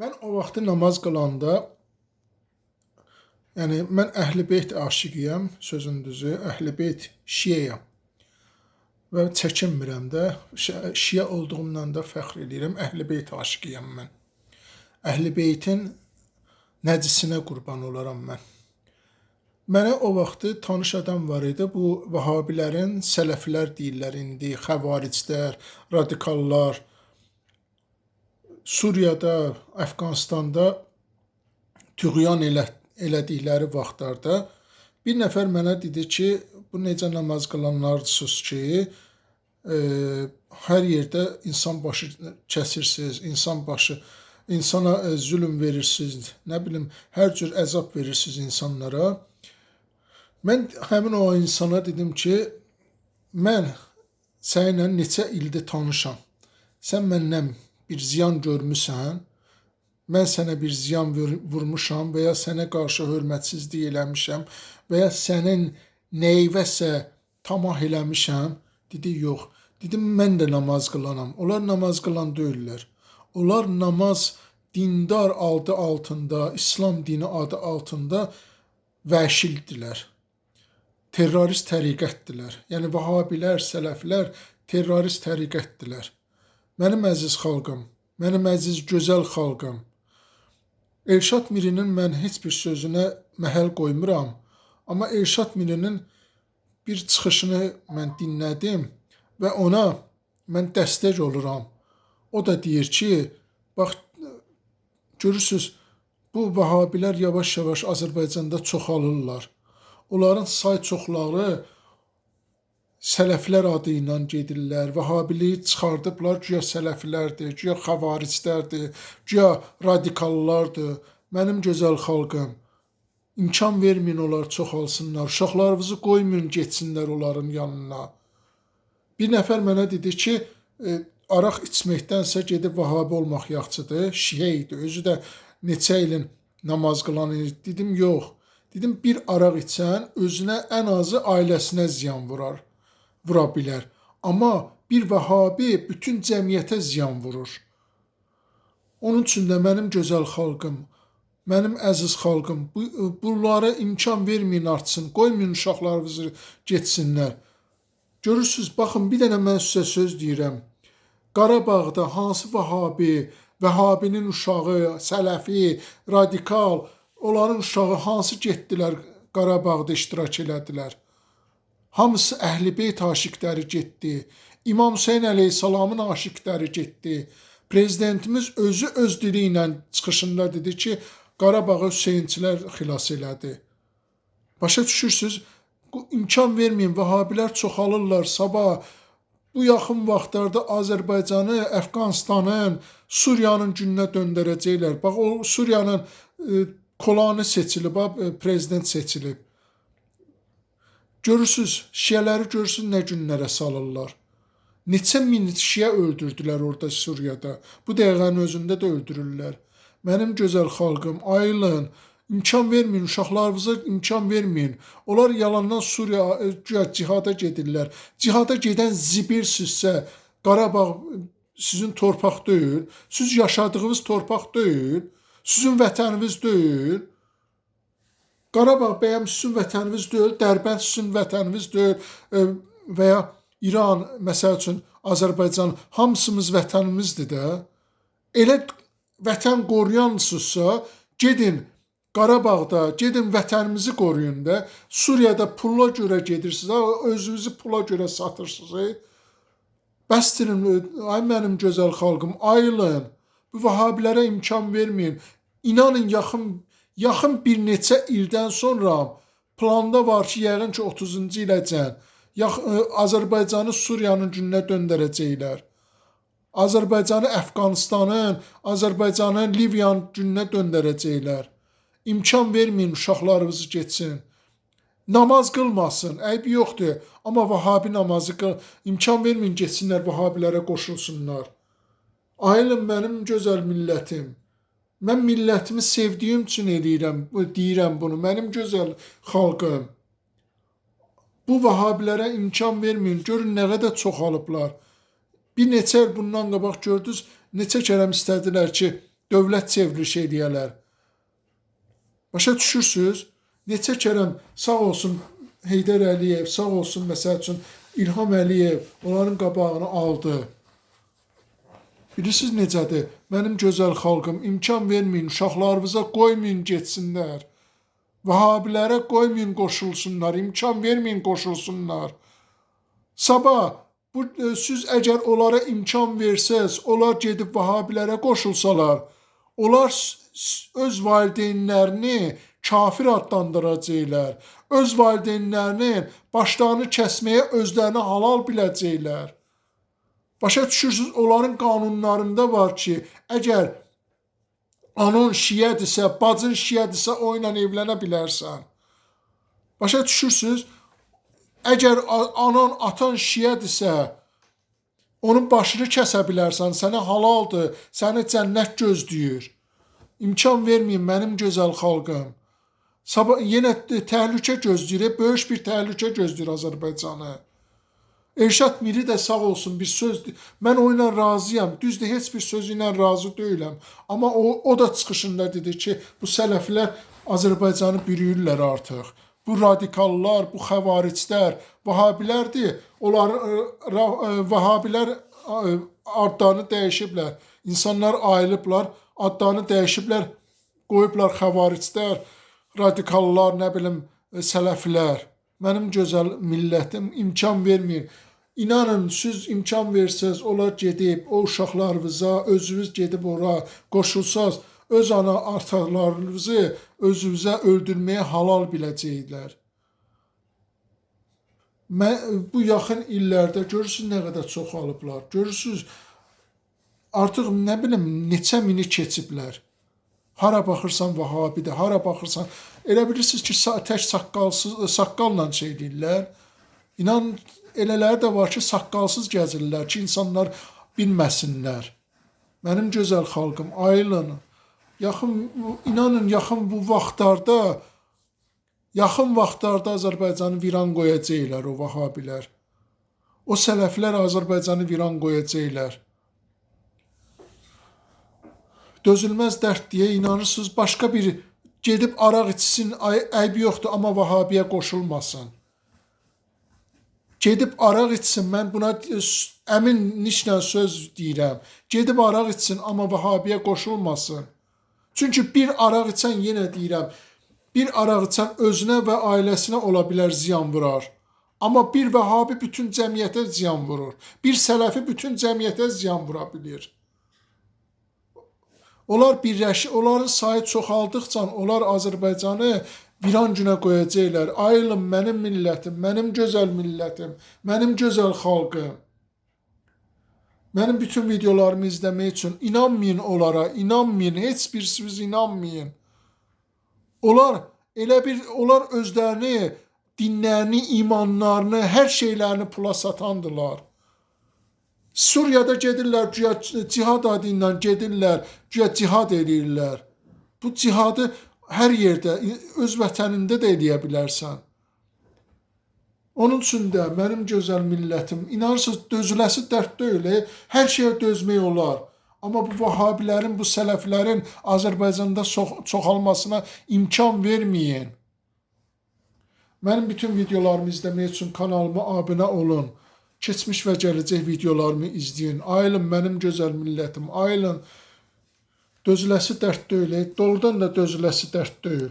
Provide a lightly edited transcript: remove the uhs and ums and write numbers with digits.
Mən o vaxtı namaz qılanda, yəni mən Əhl-i-Beyt aşiqiyəm, sözün düzü, Əhl-i-Beyt şiəyəm və çəkinmirəm də, şiə olduğumdan da fəxr edirəm, Əhl-i-Beyt aşiqiyəm mən. Əhl-i-Beytin nəcisinə qurban olaram mən. Mənə o vaxtı tanış adam var idi, bu Vahabilərin, Sələflər deyirlər indi, Xəvariclər, radikallar, Suriyada, Əfqanistanda tüğyan elədikləri vaxtlarda bir nəfər mənə dedi ki, bu necə namaz qılanlarsınız ki, hər yerdə insan başı kəsirsiniz, insana zülm verirsiniz, nə bilim, hər cür əzab verirsiniz insanlara. Mən həmin o insana dedim ki, mən səninlə neçə ildir tanışam, sən məndən bir ziyan görmüsən, mən sənə bir ziyan vurmuşam və ya sənə qarşı hörmətsizlik eləmişəm və ya sənin neyvəsə tamah eləmişəm. Dedi, yox. Dedim, mən də namaz qılanam. Onlar namaz qılan deyirlər. Onlar namaz dindar adı altında, İslam dini adı altında vəhşildirlər. Terrorist təriqətdirlər. Yəni, Vahabilər, Sələflər terrorist təriqətdirlər. Mənim əziz xalqım, mənim əziz gözəl xalqım, Elşad Mirinin mən heç bir sözünə məhəl qoymuram, amma Elşad Mirinin bir çıxışını mən dinlədim və ona mən dəstək oluram. O da deyir ki, bax, görürsünüz, bu Vahabilər yavaş-yavaş Azərbaycanda çoxalırlar. Onların say çoxları Sələflər adı ilə gedirlər, Vahabiliyi çıxardıblar, güya Sələflərdir, güya Xəvariclərdir, güya radikallardır. Mənim gözəl xalqım, imkan verməyin onlar çoxalsınlar, uşaqlarınızı qoymayın getsinlər onların yanına. Bir nəfər mənə dedi ki, araq içməkdənsə gedib Vahabi olmaq yaxşıdır, şiə idi, özü də neçə ilin namaz qılan idi. Dedim, yox. Dedim, bir araq içən özünə ən azı ailəsinə ziyan vura bilər. Amma bir Vahabi bütün cəmiyyətə ziyan vurur. Onun üçün də mənim gözəl xalqım, mənim əziz xalqım, bunlara imkan verməyin artsın, qoymayın uşaqlarınızı getsinlər. Görürsünüz, baxın, bir dənə mən sizə söz deyirəm. Qarabağda hansı Vahabi, Vahabinin uşağı, Sələfi, radikal, onların uşağı hansı getdilər Qarabağda iştirak elədilər? Hamısı Əhl-i-Beyt aşiqləri getdi. İmam Hüseyn əleyhissalamın aşiqləri getdi. Prezidentimiz özü öz dili ilə çıxışında dedi ki, Qarabağı Hüseynçilər xilas elədi. Başa düşürsünüz, imkan verməyin, Vahabilər çoxalırlar. Sabah bu yaxın vaxtlarda Azərbaycanı, Əfqanistanın, Suriyanın gününə döndərəcəklər. Bax, o Suriyanın kolanı seçilib, prezident seçilib. Görürsünüz, şiələri görürsünüz nə günlərə salırlar. Neçə min şiə öldürdülər orada Suriyada. Bu dəqiqənin özündə də öldürürlər. Mənim gözəl xalqım, ayılın, imkan verməyin, uşaqlarınıza imkan verməyin. Onlar yalandan Suriya cihada gedirlər. Cihada gedən zibirsizsə, Qarabağ sizin torpaq deyil, siz yaşadığınız torpaq deyil, sizin vətəniniz deyil. Qarabağ bəyəm sizin vətəniniz deyil, Dərbənd sizin vətəniniz deyil və ya İran, məsəl üçün Azərbaycan, hamısımız vətənimizdir də. Elə vətən qoruyansınızsa, gedin Qarabağda, gedin vətənimizi qoruyun da. Suriyada pulla görə gedirsiniz, özünüzü pula görə satırsınız. Bəstirin, ay mənim gözəl xalqım, ayılın, bu Vahabilərə imkan verməyin. İnanın, yaxın bir neçə ildən sonra planda var ki, yəqin ki 30-cu iləcən Azərbaycanı Suriyanın gününə döndərəcəklər. Azərbaycanı Əfqanistanın, Azərbaycanı Liviyanın gününə döndərəcəklər. İmkan verməyin, uşaqlarınızı getsin. Namaz qılmasın, əybi yoxdur. Amma Vahabi namazı imkan verməyin, getsinlər, Vahabilərə qoşulsunlar. Ayılın mənim gözəl millətim. Mən millətimi sevdiyim üçün deyirəm bunu, mənim gözəl xalqım. Bu Vahabilərə imkan verməyin, görün nə qədər çoxalıblar. Bir neçə il bundan qabaq gördünüz, neçə kərəm istədilər ki, dövlət çevriliş eləyərlər. Başa düşürsünüz? Neçə kərəm sağ olsun Heydər Əliyev, sağ olsun məsəl üçün İlham Əliyev onların qabağını aldı. Bilirsiniz necədir? Mənim gözəl xalqım, imkan verməyin, uşaqlarınıza qoymayın getsinlər. Vahabilərə qoymayın qoşulsunlar, imkan verməyin qoşulsunlar. Sabah siz əgər onlara imkan versəz, onlar gedib vahabilərə qoşulsalar, onlar öz valideynlərini kafir adlandıracaqlar. Öz valideynlərinin başlarını kəsməyə özlərini halal biləcəklər. Başa düşürsünüz, onların qanunlarında var ki, əgər anan şiədirsə, bacın şiədirsə, o ilə evlənə bilərsən. Başa düşürsünüz, əgər anan, atan şiədirsə, onun başını kəsə bilərsən, sənə halaldır, səni cənnət gözləyir. İmkan verməyin mənim gözəl xalqım. Sabah yenə təhlükə gözləyir, böyük bir təhlükə gözləyir Azərbaycanı. Elşad Miri də sağ olsun bir söz, mən o ilə razıyam, düzdür, heç bir sözü ilə razı deyiləm. Amma o da çıxışında dedi ki, bu sələflər Azərbaycanı bürüyürlər artıq. Bu radikallar, bu xəvariclər, vahabilərdir. Vahabilər adlarını dəyişiblər. İnsanlar ayılıblar, adlarını dəyişiblər, qoyublar xəvariclər, radikallar, nə bilim, sələflər. Mənim gözəl millətim, imkan verməyin. İnanın, siz imkan versəz, onlar gedib, o uşaqlarınıza, özünüz gedib ora qoşulsaz, öz ana atalarınızı özünüzə öldürməyə halal biləcəklər. Bu yaxın illərdə görürsünüz nə qədər çoxalıblar. Görürsünüz, artıq nə bilim, neçə mini keçiblər. Hara baxırsan vahabidir, hara baxırsan. Elə bilirsiniz ki, tək saqqalla şey deyirlər. İnan, elələri də var ki, saqqalsız gəzirlər ki, insanlar bilməsinlər. Mənim gözəl xalqım, ayılın. İnanın, yaxın vaxtlarda Azərbaycanı viran qoyacaqlar o vahabilər. O sələflər Azərbaycanı viran qoyacaqlar. Dözülməz dərd deyə inanırsınız, başqa bir gedib araq içsin, əybi yoxdur, amma vahabiyə qoşulmasın. Gedib araq içsin, mən buna əminliklə söz deyirəm. Gedib araq içsin, amma vahabiyə qoşulmasın. Çünki bir araq içən, yenə deyirəm, bir araq içən özünə və ailəsinə ola bilər ziyan vurar. Amma bir vahabi bütün cəmiyyətə ziyan vurur. Bir sələfi bütün cəmiyyətə ziyan vura bilir. Onlar birləşir, onların sayı çoxaldıqca onlar Azərbaycanı viran günə qoyacaqlar. Ayılın mənim millətim, mənim gözəl millətim, mənim gözəl xalqım. Mənim bütün videolarımı izləmək üçün inanmayın onlara, inanmayın, heç birisiniz inanmayın. Onlar özlərini, dinlərini, imanlarını, hər şeylərini pula satandılar. Suriyada gedirlər, güya cihad adı ilə gedirlər, güya cihad edirlər. Bu cihadı hər yerdə, öz vətənində də eləyə bilərsən. Onun üçün də mənim gözəl millətim, inanırsınız, dözüləsi dərd deyil, hər şeyə dözmək olar. Amma bu vahabilərin, bu sələflərin Azərbaycanda çoxalmasına imkan verməyin. Mənim bütün videolarımı izləmək üçün kanalıma abunə olun. Keçmiş və gələcək videolarımı izləyin. Ayılın mənim gözəl millətim, ayılın. Dözüləsi dərd deyil, doğrudan da dözüləsi dərd deyil.